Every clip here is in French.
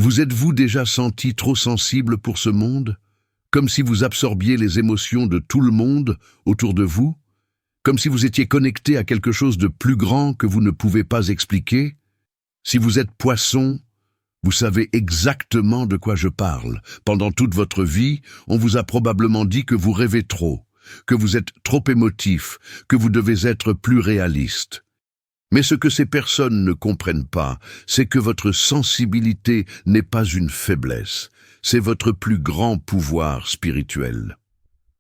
Vous êtes-vous déjà senti trop sensible pour ce monde? Comme si vous absorbiez les émotions de tout le monde autour de vous? Comme si vous étiez connecté à quelque chose de plus grand que vous ne pouvez pas expliquer? Si vous êtes poisson, vous savez exactement de quoi je parle. Pendant toute votre vie, on vous a probablement dit que vous rêvez trop, que vous êtes trop émotif, que vous devez être plus réaliste. Mais ce que ces personnes ne comprennent pas, c'est que votre sensibilité n'est pas une faiblesse, c'est votre plus grand pouvoir spirituel.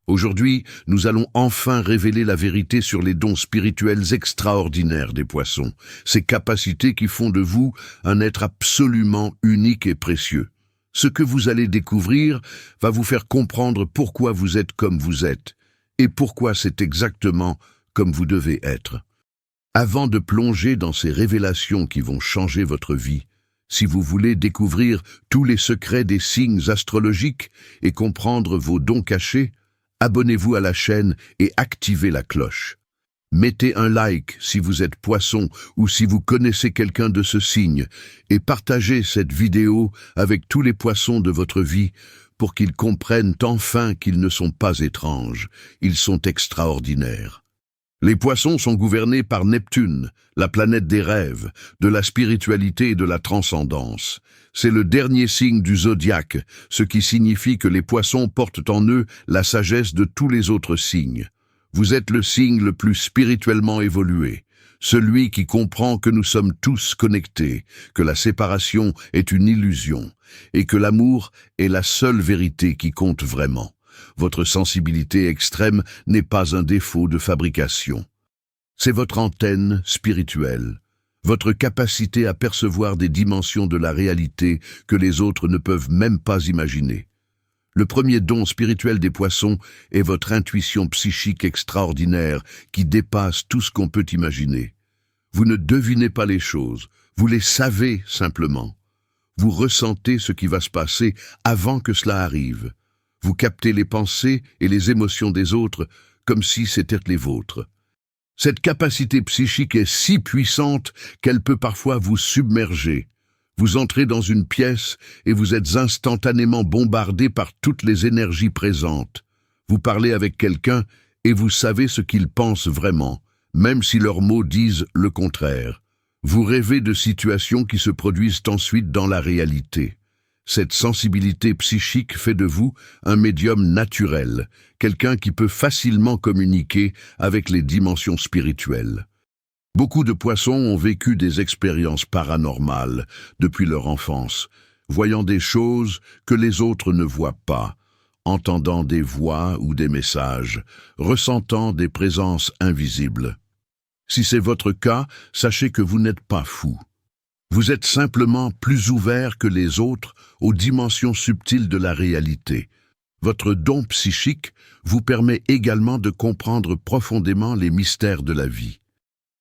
Aujourd'hui, nous allons enfin révéler la vérité sur les dons spirituels extraordinaires des poissons, ces capacités qui font de vous un être absolument unique et précieux. Ce que vous allez découvrir va vous faire comprendre pourquoi vous êtes comme vous êtes, et pourquoi c'est exactement comme vous devez être. Avant de plonger dans ces révélations qui vont changer votre vie, si vous voulez découvrir tous les secrets des signes astrologiques et comprendre vos dons cachés, abonnez-vous à la chaîne et activez la cloche. Mettez un like si vous êtes poisson ou si vous connaissez quelqu'un de ce signe et partagez cette vidéo avec tous les poissons de votre vie pour qu'ils comprennent enfin qu'ils ne sont pas étranges, ils sont extraordinaires. Les poissons sont gouvernés par Neptune, la planète des rêves, de la spiritualité et de la transcendance. C'est le dernier signe du zodiaque, ce qui signifie que les poissons portent en eux la sagesse de tous les autres signes. Vous êtes le signe le plus spirituellement évolué, celui qui comprend que nous sommes tous connectés, que la séparation est une illusion, et que l'amour est la seule vérité qui compte vraiment. Votre sensibilité extrême n'est pas un défaut de fabrication. C'est votre antenne spirituelle, votre capacité à percevoir des dimensions de la réalité que les autres ne peuvent même pas imaginer. Le premier don spirituel des poissons est votre intuition psychique extraordinaire qui dépasse tout ce qu'on peut imaginer. Vous ne devinez pas les choses, vous les savez simplement. Vous ressentez ce qui va se passer avant que cela arrive. Vous captez les pensées et les émotions des autres comme si c'étaient les vôtres. Cette capacité psychique est si puissante qu'elle peut parfois vous submerger. Vous entrez dans une pièce et vous êtes instantanément bombardé par toutes les énergies présentes. Vous parlez avec quelqu'un et vous savez ce qu'il pense vraiment, même si leurs mots disent le contraire. Vous rêvez de situations qui se produisent ensuite dans la réalité. Cette sensibilité psychique fait de vous un médium naturel, quelqu'un qui peut facilement communiquer avec les dimensions spirituelles. Beaucoup de poissons ont vécu des expériences paranormales depuis leur enfance, voyant des choses que les autres ne voient pas, entendant des voix ou des messages, ressentant des présences invisibles. Si c'est votre cas, sachez que vous n'êtes pas fou. Vous êtes simplement plus ouvert que les autres aux dimensions subtiles de la réalité. Votre don psychique vous permet également de comprendre profondément les mystères de la vie.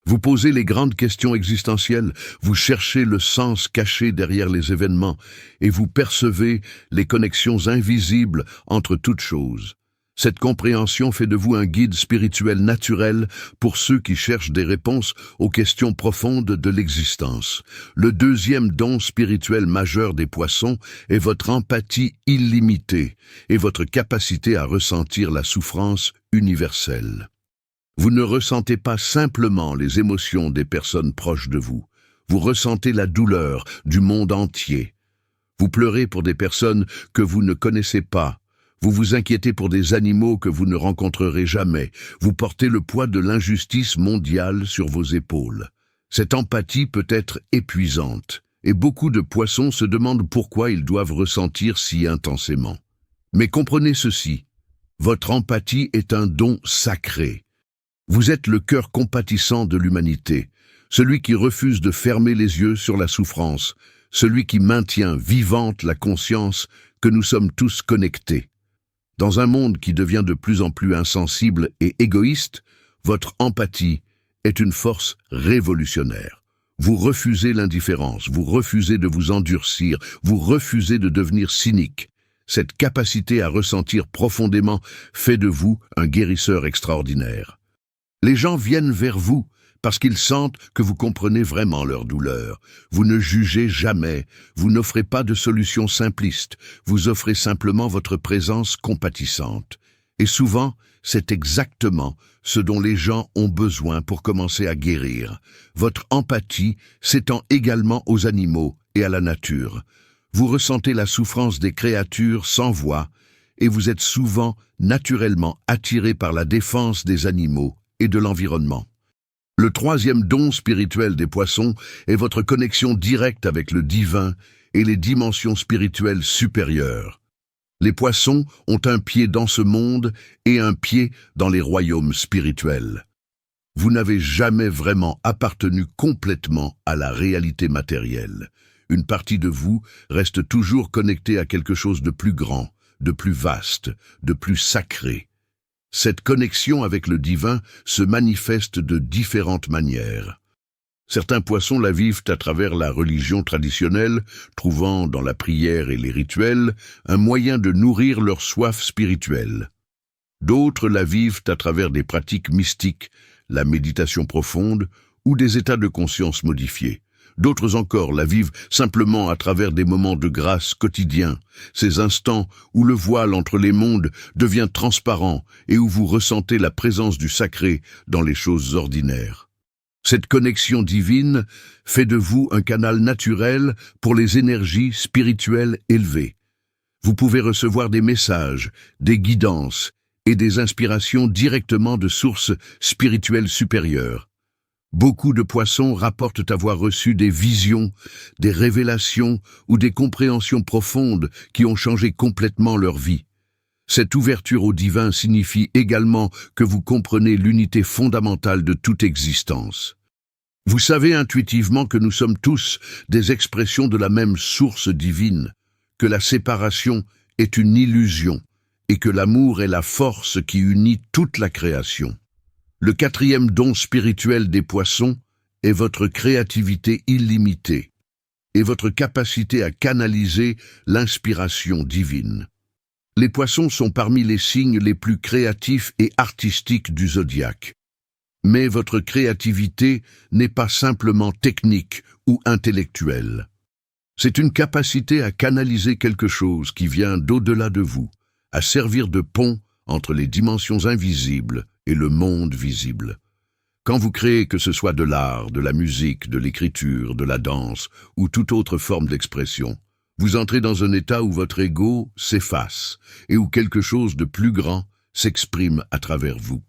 Vous posez les grandes questions existentielles, vous cherchez le sens caché derrière les événements et vous percevez les connexions invisibles entre toutes choses. Cette compréhension fait de vous un guide spirituel naturel pour ceux qui cherchent des réponses aux questions profondes de l'existence. Le deuxième don spirituel majeur des poissons est votre empathie illimitée et votre capacité à ressentir la souffrance universelle. Vous ne ressentez pas simplement les émotions des personnes proches de vous, vous ressentez la douleur du monde entier. Vous pleurez pour des personnes que vous ne connaissez pas. Vous vous inquiétez pour des animaux que vous ne rencontrerez jamais. Vous portez le poids de l'injustice mondiale sur vos épaules. Cette empathie peut être épuisante, et beaucoup de poissons se demandent pourquoi ils doivent ressentir si intensément. Mais comprenez ceci, votre empathie est un don sacré. Vous êtes le cœur compatissant de l'humanité, celui qui refuse de fermer les yeux sur la souffrance, celui qui maintient vivante la conscience que nous sommes tous connectés. Dans un monde qui devient de plus en plus insensible et égoïste, votre empathie est une force révolutionnaire. Vous refusez l'indifférence, vous refusez de vous endurcir, vous refusez de devenir cynique. Cette capacité à ressentir profondément fait de vous un guérisseur extraordinaire. Les gens viennent vers vous parce qu'ils sentent que vous comprenez vraiment leur douleur. Vous ne jugez jamais, vous n'offrez pas de solution simpliste, vous offrez simplement votre présence compatissante. Et souvent, c'est exactement ce dont les gens ont besoin pour commencer à guérir. Votre empathie s'étend également aux animaux et à la nature. Vous ressentez la souffrance des créatures sans voix et vous êtes souvent naturellement attiré par la défense des animaux et de l'environnement. Le troisième don spirituel des poissons est votre connexion directe avec le divin et les dimensions spirituelles supérieures. Les poissons ont un pied dans ce monde et un pied dans les royaumes spirituels. Vous n'avez jamais vraiment appartenu complètement à la réalité matérielle. Une partie de vous reste toujours connectée à quelque chose de plus grand, de plus vaste, de plus sacré. Cette connexion avec le divin se manifeste de différentes manières. Certains poissons la vivent à travers la religion traditionnelle, trouvant dans la prière et les rituels un moyen de nourrir leur soif spirituelle. D'autres la vivent à travers des pratiques mystiques, la méditation profonde ou des états de conscience modifiés. D'autres encore la vivent simplement à travers des moments de grâce quotidiens, ces instants où le voile entre les mondes devient transparent et où vous ressentez la présence du sacré dans les choses ordinaires. Cette connexion divine fait de vous un canal naturel pour les énergies spirituelles élevées. Vous pouvez recevoir des messages, des guidances et des inspirations directement de sources spirituelles supérieures. Beaucoup de poissons rapportent avoir reçu des visions, des révélations ou des compréhensions profondes qui ont changé complètement leur vie. Cette ouverture au divin signifie également que vous comprenez l'unité fondamentale de toute existence. Vous savez intuitivement que nous sommes tous des expressions de la même source divine, que la séparation est une illusion et que l'amour est la force qui unit toute la création. Le quatrième don spirituel des poissons est votre créativité illimitée et votre capacité à canaliser l'inspiration divine. Les poissons sont parmi les signes les plus créatifs et artistiques du zodiaque. Mais votre créativité n'est pas simplement technique ou intellectuelle. C'est une capacité à canaliser quelque chose qui vient d'au-delà de vous, à servir de pont entre les dimensions invisibles et le monde visible. Quand vous créez, que ce soit de l'art, de la musique, de l'écriture, de la danse ou toute autre forme d'expression, vous entrez dans un état où votre ego s'efface et où quelque chose de plus grand s'exprime à travers vous.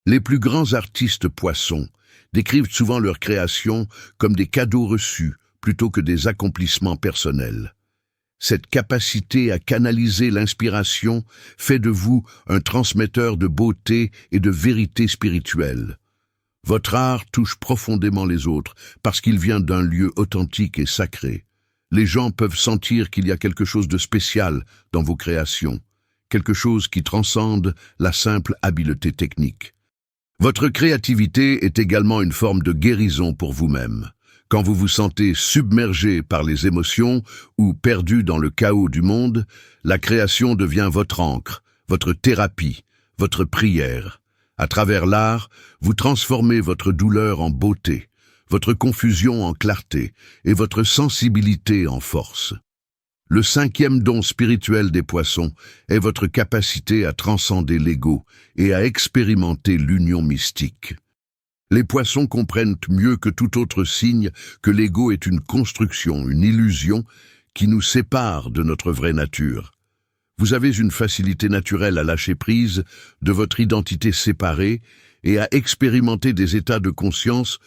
Les plus grands artistes poissons décrivent souvent leurs créations comme des cadeaux reçus plutôt que des accomplissements personnels. Cette capacité à canaliser l'inspiration fait de vous un transmetteur de beauté et de vérité spirituelle. Votre art touche profondément les autres parce qu'il vient d'un lieu authentique et sacré. Les gens peuvent sentir qu'il y a quelque chose de spécial dans vos créations, quelque chose qui transcende la simple habileté technique. Votre créativité est également une forme de guérison pour vous-même. Quand vous vous sentez submergé par les émotions ou perdu dans le chaos du monde, la création devient votre encre, votre thérapie, votre prière. À travers l'art, vous transformez votre douleur en beauté, votre confusion en clarté et votre sensibilité en force. Le cinquième don spirituel des poissons est votre capacité à transcender l'ego et à expérimenter l'union mystique. Les poissons comprennent mieux que tout autre signe que l'ego est une construction, une illusion qui nous sépare de notre vraie nature. Vous avez une facilité naturelle à lâcher prise de votre identité séparée et à expérimenter des états de conscience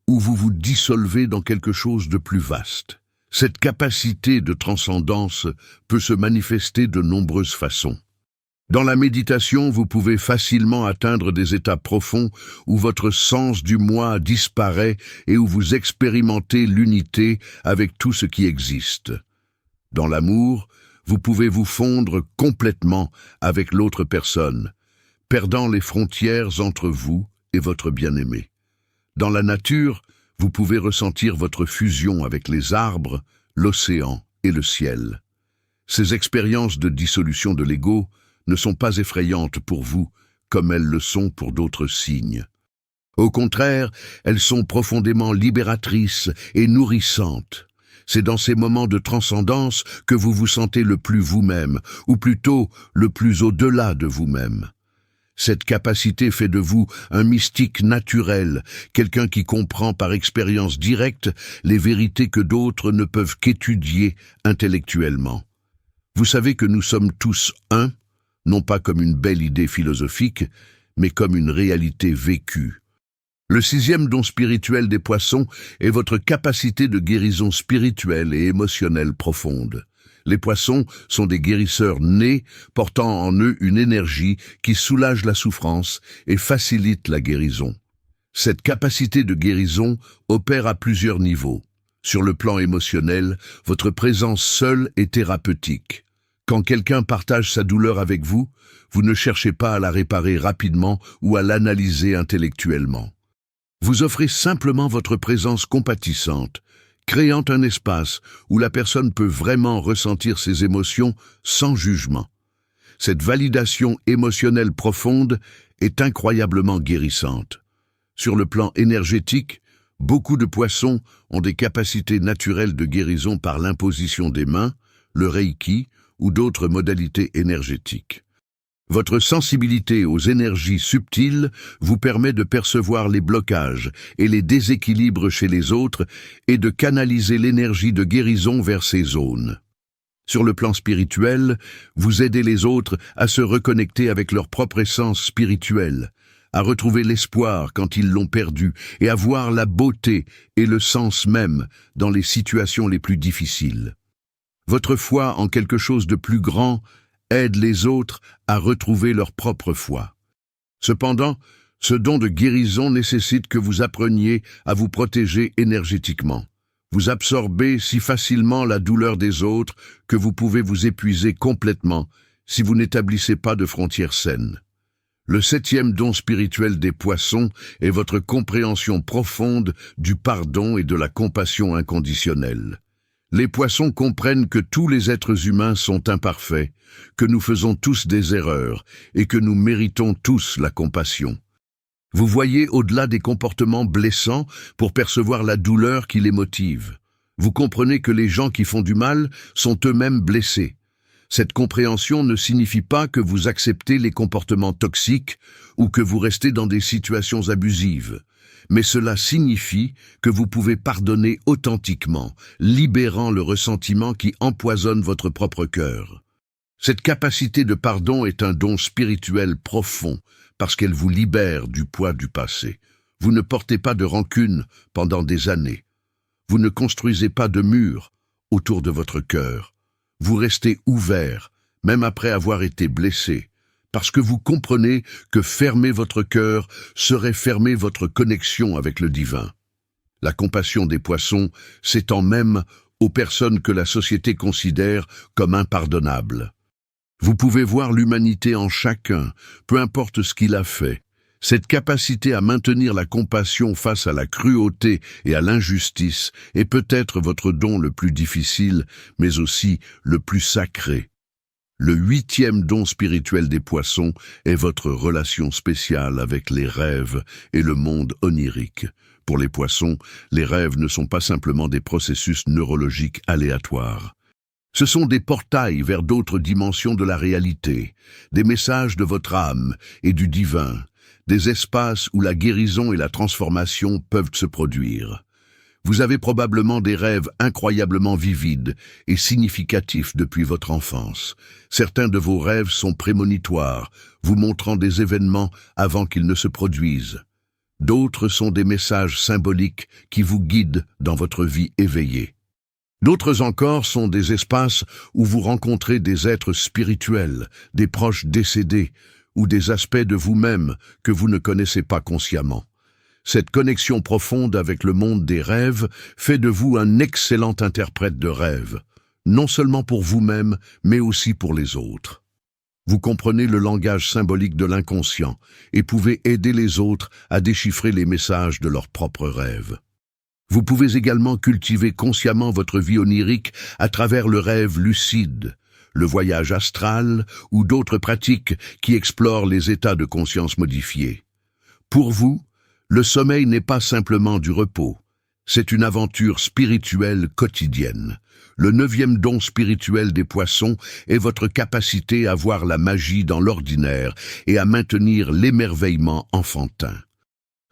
où vous vous dissolvez dans quelque chose de plus vaste. Cette capacité de transcendance peut se manifester de nombreuses façons. Dans la méditation, vous pouvez facilement atteindre des états profonds où votre sens du moi disparaît et où vous expérimentez l'unité avec tout ce qui existe. Dans l'amour, vous pouvez vous fondre complètement avec l'autre personne, perdant les frontières entre vous et votre bien-aimé. Dans la nature, vous pouvez ressentir votre fusion avec les arbres, l'océan et le ciel. Ces expériences de dissolution de l'ego ne sont pas effrayantes pour vous comme elles le sont pour d'autres signes. Au contraire, elles sont profondément libératrices et nourrissantes. C'est dans ces moments de transcendance que vous vous sentez le plus vous-même, ou plutôt le plus au-delà de vous-même. Cette capacité fait de vous un mystique naturel, quelqu'un qui comprend par expérience directe les vérités que d'autres ne peuvent qu'étudier intellectuellement. Vous savez que nous sommes tous un, non pas comme une belle idée philosophique, mais comme une réalité vécue. Le 6e don spirituel des poissons est votre capacité de guérison spirituelle et émotionnelle profonde. Les poissons sont des guérisseurs nés, portant en eux une énergie qui soulage la souffrance et facilite la guérison. Cette capacité de guérison opère à plusieurs niveaux. Sur le plan émotionnel, votre présence seule est thérapeutique. Quand quelqu'un partage sa douleur avec vous, vous ne cherchez pas à la réparer rapidement ou à l'analyser intellectuellement. Vous offrez simplement votre présence compatissante, créant un espace où la personne peut vraiment ressentir ses émotions sans jugement. Cette validation émotionnelle profonde est incroyablement guérissante. Sur le plan énergétique, beaucoup de poissons ont des capacités naturelles de guérison par l'imposition des mains, le reiki ou d'autres modalités énergétiques. Votre sensibilité aux énergies subtiles vous permet de percevoir les blocages et les déséquilibres chez les autres et de canaliser l'énergie de guérison vers ces zones. Sur le plan spirituel, vous aidez les autres à se reconnecter avec leur propre essence spirituelle, à retrouver l'espoir quand ils l'ont perdu et à voir la beauté et le sens même dans les situations les plus difficiles. Votre foi en quelque chose de plus grand aide les autres à retrouver leur propre foi. Cependant, ce don de guérison nécessite que vous appreniez à vous protéger énergétiquement. Vous absorbez si facilement la douleur des autres que vous pouvez vous épuiser complètement si vous n'établissez pas de frontières saines. Le 7e don spirituel des poissons est votre compréhension profonde du pardon et de la compassion inconditionnelle. Les poissons comprennent que tous les êtres humains sont imparfaits, que nous faisons tous des erreurs et que nous méritons tous la compassion. Vous voyez au-delà des comportements blessants pour percevoir la douleur qui les motive. Vous comprenez que les gens qui font du mal sont eux-mêmes blessés. Cette compréhension ne signifie pas que vous acceptez les comportements toxiques ou que vous restez dans des situations abusives. Mais cela signifie que vous pouvez pardonner authentiquement, libérant le ressentiment qui empoisonne votre propre cœur. Cette capacité de pardon est un don spirituel profond parce qu'elle vous libère du poids du passé. Vous ne portez pas de rancune pendant des années. Vous ne construisez pas de murs autour de votre cœur. Vous restez ouvert, même après avoir été blessé, parce que vous comprenez que fermer votre cœur serait fermer votre connexion avec le divin. La compassion des poissons s'étend même aux personnes que la société considère comme impardonnables. Vous pouvez voir l'humanité en chacun, peu importe ce qu'il a fait. Cette capacité à maintenir la compassion face à la cruauté et à l'injustice est peut-être votre don le plus difficile, mais aussi le plus sacré. Le 8e don spirituel des poissons est votre relation spéciale avec les rêves et le monde onirique. Pour les poissons, les rêves ne sont pas simplement des processus neurologiques aléatoires. Ce sont des portails vers d'autres dimensions de la réalité, des messages de votre âme et du divin, des espaces où la guérison et la transformation peuvent se produire. Vous avez probablement des rêves incroyablement vivides et significatifs depuis votre enfance. Certains de vos rêves sont prémonitoires, vous montrant des événements avant qu'ils ne se produisent. D'autres sont des messages symboliques qui vous guident dans votre vie éveillée. D'autres encore sont des espaces où vous rencontrez des êtres spirituels, des proches décédés, ou des aspects de vous-même que vous ne connaissez pas consciemment. Cette connexion profonde avec le monde des rêves fait de vous un excellent interprète de rêves, non seulement pour vous-même, mais aussi pour les autres. Vous comprenez le langage symbolique de l'inconscient et pouvez aider les autres à déchiffrer les messages de leurs propres rêves. Vous pouvez également cultiver consciemment votre vie onirique à travers le rêve lucide, le voyage astral ou d'autres pratiques qui explorent les états de conscience modifiés. Pour vous, Le sommeil n'est pas simplement du repos. C'est une aventure spirituelle quotidienne. Le 9e don spirituel des poissons est votre capacité à voir la magie dans l'ordinaire et à maintenir l'émerveillement enfantin.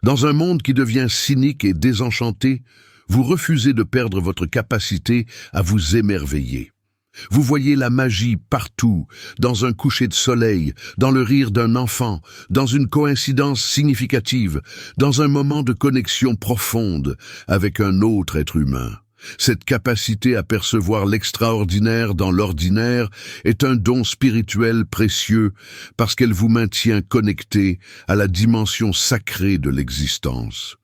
Dans un monde qui devient cynique et désenchanté, vous refusez de perdre votre capacité à vous émerveiller. Vous voyez la magie partout, dans un coucher de soleil, dans le rire d'un enfant, dans une coïncidence significative, dans un moment de connexion profonde avec un autre être humain. Cette capacité à percevoir l'extraordinaire dans l'ordinaire est un don spirituel précieux parce qu'elle vous maintient connecté à la dimension sacrée de l'existence.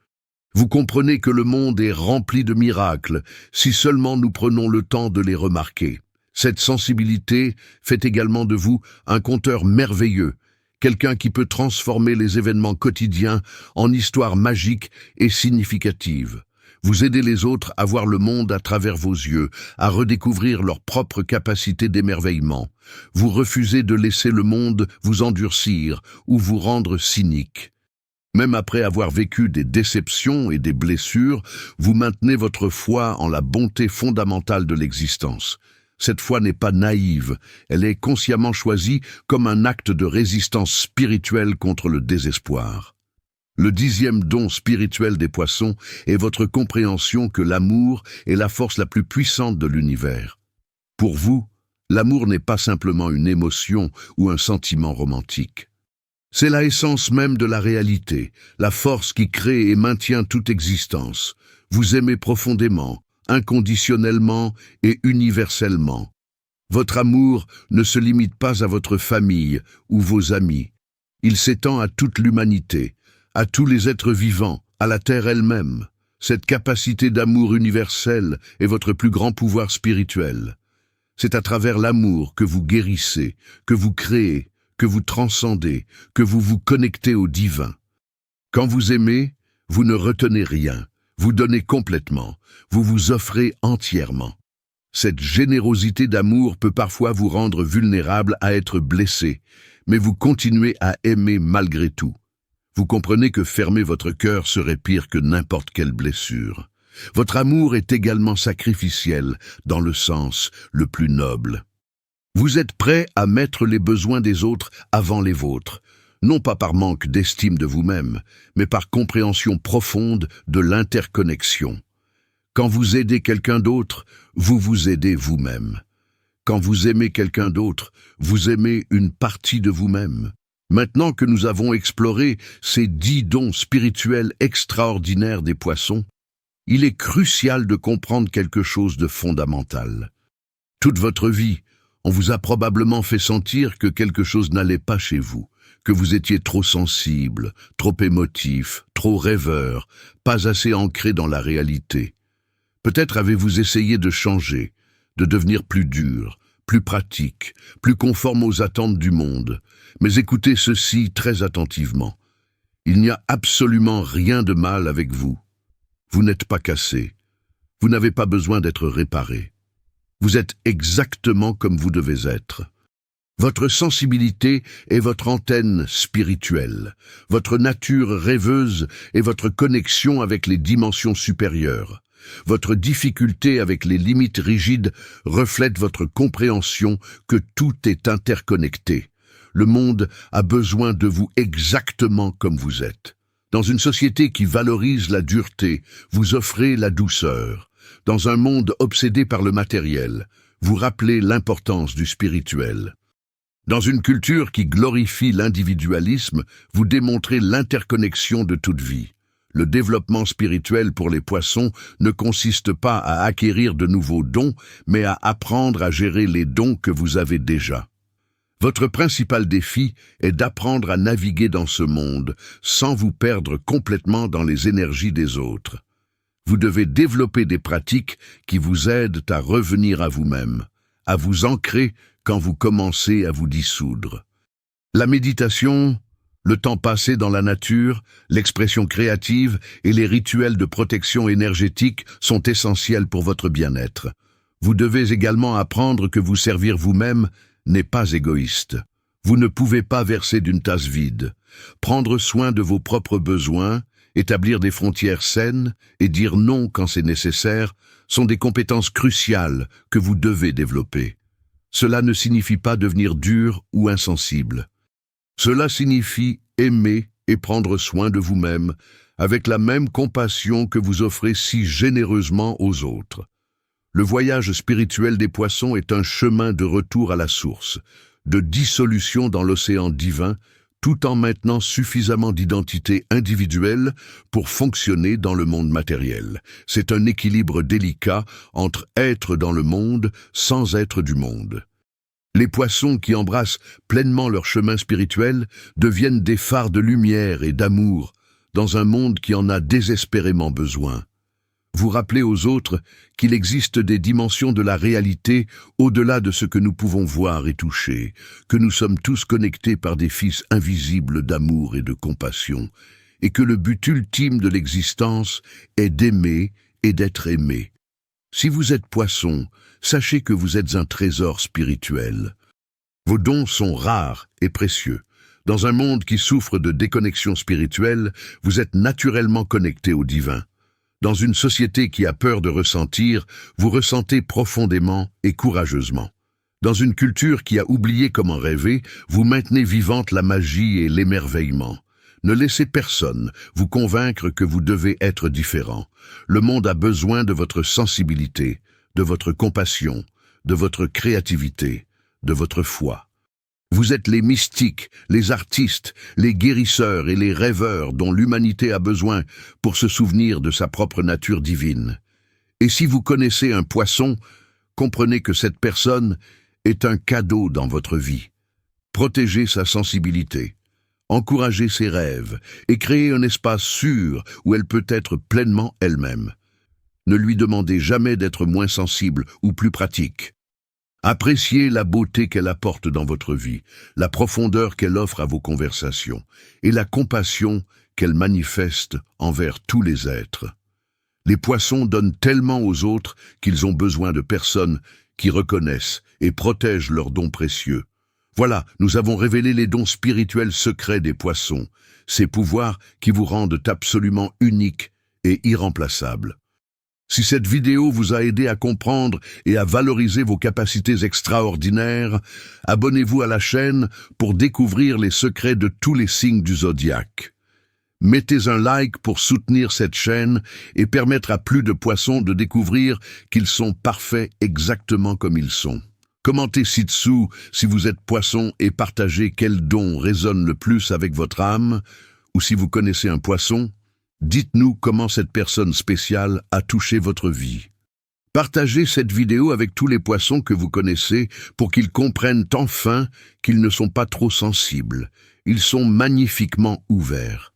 Vous comprenez que le monde est rempli de miracles si seulement nous prenons le temps de les remarquer. Cette sensibilité fait également de vous un conteur merveilleux, quelqu'un qui peut transformer les événements quotidiens en histoires magiques et significatives. Vous aidez les autres à voir le monde à travers vos yeux, à redécouvrir leur propre capacité d'émerveillement. Vous refusez de laisser le monde vous endurcir ou vous rendre cynique. Même après avoir vécu des déceptions et des blessures, vous maintenez votre foi en la bonté fondamentale de l'existence. Cette foi n'est pas naïve, elle est consciemment choisie comme un acte de résistance spirituelle contre le désespoir. Le 10e don spirituel des poissons est votre compréhension que l'amour est la force la plus puissante de l'univers. Pour vous, l'amour n'est pas simplement une émotion ou un sentiment romantique. C'est la essence même de la réalité, la force qui crée et maintient toute existence. Vous aimez profondément, inconditionnellement et universellement. Votre amour ne se limite pas à votre famille ou vos amis. Il s'étend à toute l'humanité, à tous les êtres vivants, à la terre elle-même. Cette capacité d'amour universel est votre plus grand pouvoir spirituel. C'est à travers l'amour que vous guérissez, que vous créez, que vous transcendez, que vous vous connectez au divin. Quand vous aimez, vous ne retenez rien, vous donnez complètement, vous vous offrez entièrement. Cette générosité d'amour peut parfois vous rendre vulnérable à être blessé, mais vous continuez à aimer malgré tout. Vous comprenez que fermer votre cœur serait pire que n'importe quelle blessure. Votre amour est également sacrificiel, dans le sens le plus noble. Vous êtes prêt à mettre les besoins des autres avant les vôtres, non pas par manque d'estime de vous-même, mais par compréhension profonde de l'interconnexion. Quand vous aidez quelqu'un d'autre, vous vous aidez vous-même. Quand vous aimez quelqu'un d'autre, vous aimez une partie de vous-même. Maintenant que nous avons exploré ces 10 dons spirituels extraordinaires des poissons, il est crucial de comprendre quelque chose de fondamental. Toute votre vie, on vous a probablement fait sentir que quelque chose n'allait pas chez vous, que vous étiez trop sensible, trop émotif, trop rêveur, pas assez ancré dans la réalité. Peut-être avez-vous essayé de changer, de devenir plus dur, plus pratique, plus conforme aux attentes du monde. Mais écoutez ceci très attentivement. Il n'y a absolument rien de mal avec vous. Vous n'êtes pas cassé. Vous n'avez pas besoin d'être réparé. Vous êtes exactement comme vous devez être. Votre sensibilité est votre antenne spirituelle. Votre nature rêveuse est votre connexion avec les dimensions supérieures. Votre difficulté avec les limites rigides reflète votre compréhension que tout est interconnecté. Le monde a besoin de vous exactement comme vous êtes. Dans une société qui valorise la dureté, vous offrez la douceur. Dans un monde obsédé par le matériel, vous rappelez l'importance du spirituel. Dans une culture qui glorifie l'individualisme, vous démontrez l'interconnexion de toute vie. Le développement spirituel pour les poissons ne consiste pas à acquérir de nouveaux dons, mais à apprendre à gérer les dons que vous avez déjà. Votre principal défi est d'apprendre à naviguer dans ce monde sans vous perdre complètement dans les énergies des autres. Vous devez développer des pratiques qui vous aident à revenir à vous-même, à vous ancrer quand vous commencez à vous dissoudre. La méditation, le temps passé dans la nature, l'expression créative et les rituels de protection énergétique sont essentiels pour votre bien-être. Vous devez également apprendre que vous servir vous-même n'est pas égoïste. Vous ne pouvez pas verser d'une tasse vide. Prendre soin de vos propres besoins Établir des frontières saines et dire non quand c'est nécessaire sont des compétences cruciales que vous devez développer. Cela ne signifie pas devenir dur ou insensible. Cela signifie aimer et prendre soin de vous-même avec la même compassion que vous offrez si généreusement aux autres. Le voyage spirituel des poissons est un chemin de retour à la source, de dissolution dans l'océan divin, tout en maintenant suffisamment d'identité individuelle pour fonctionner dans le monde matériel. C'est un équilibre délicat entre être dans le monde sans être du monde. Les poissons qui embrassent pleinement leur chemin spirituel deviennent des phares de lumière et d'amour dans un monde qui en a désespérément besoin. Vous rappelez aux autres qu'il existe des dimensions de la réalité au-delà de ce que nous pouvons voir et toucher, que nous sommes tous connectés par des fils invisibles d'amour et de compassion, et que le but ultime de l'existence est d'aimer et d'être aimé. Si vous êtes poisson, sachez que vous êtes un trésor spirituel. Vos dons sont rares et précieux. Dans un monde qui souffre de déconnexion spirituelle, vous êtes naturellement connecté au divin. Dans une société qui a peur de ressentir, vous ressentez profondément et courageusement. Dans une culture qui a oublié comment rêver, vous maintenez vivante la magie et l'émerveillement. Ne laissez personne vous convaincre que vous devez être différent. Le monde a besoin de votre sensibilité, de votre compassion, de votre créativité, de votre foi. Vous êtes les mystiques, les artistes, les guérisseurs et les rêveurs dont l'humanité a besoin pour se souvenir de sa propre nature divine. Et si vous connaissez un poisson, comprenez que cette personne est un cadeau dans votre vie. Protégez sa sensibilité, encouragez ses rêves et créez un espace sûr où elle peut être pleinement elle-même. Ne lui demandez jamais d'être moins sensible ou plus pratique. Appréciez la beauté qu'elle apporte dans votre vie, la profondeur qu'elle offre à vos conversations et la compassion qu'elle manifeste envers tous les êtres. Les poissons donnent tellement aux autres qu'ils ont besoin de personnes qui reconnaissent et protègent leurs dons précieux. Voilà, nous avons révélé les dons spirituels secrets des poissons, ces pouvoirs qui vous rendent absolument uniques et irremplaçables. Si cette vidéo vous a aidé à comprendre et à valoriser vos capacités extraordinaires, abonnez-vous à la chaîne pour découvrir les secrets de tous les signes du zodiaque. Mettez un like pour soutenir cette chaîne et permettre à plus de poissons de découvrir qu'ils sont parfaits exactement comme ils sont. Commentez ci-dessous si vous êtes poisson et partagez quel don résonne le plus avec votre âme, ou si vous connaissez un poisson, dites-nous comment cette personne spéciale a touché votre vie. Partagez cette vidéo avec tous les poissons que vous connaissez pour qu'ils comprennent enfin qu'ils ne sont pas trop sensibles. Ils sont magnifiquement ouverts.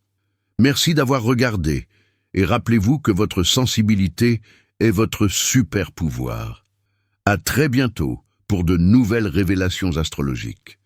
Merci d'avoir regardé et rappelez-vous que votre sensibilité est votre super pouvoir. À très bientôt pour de nouvelles révélations astrologiques.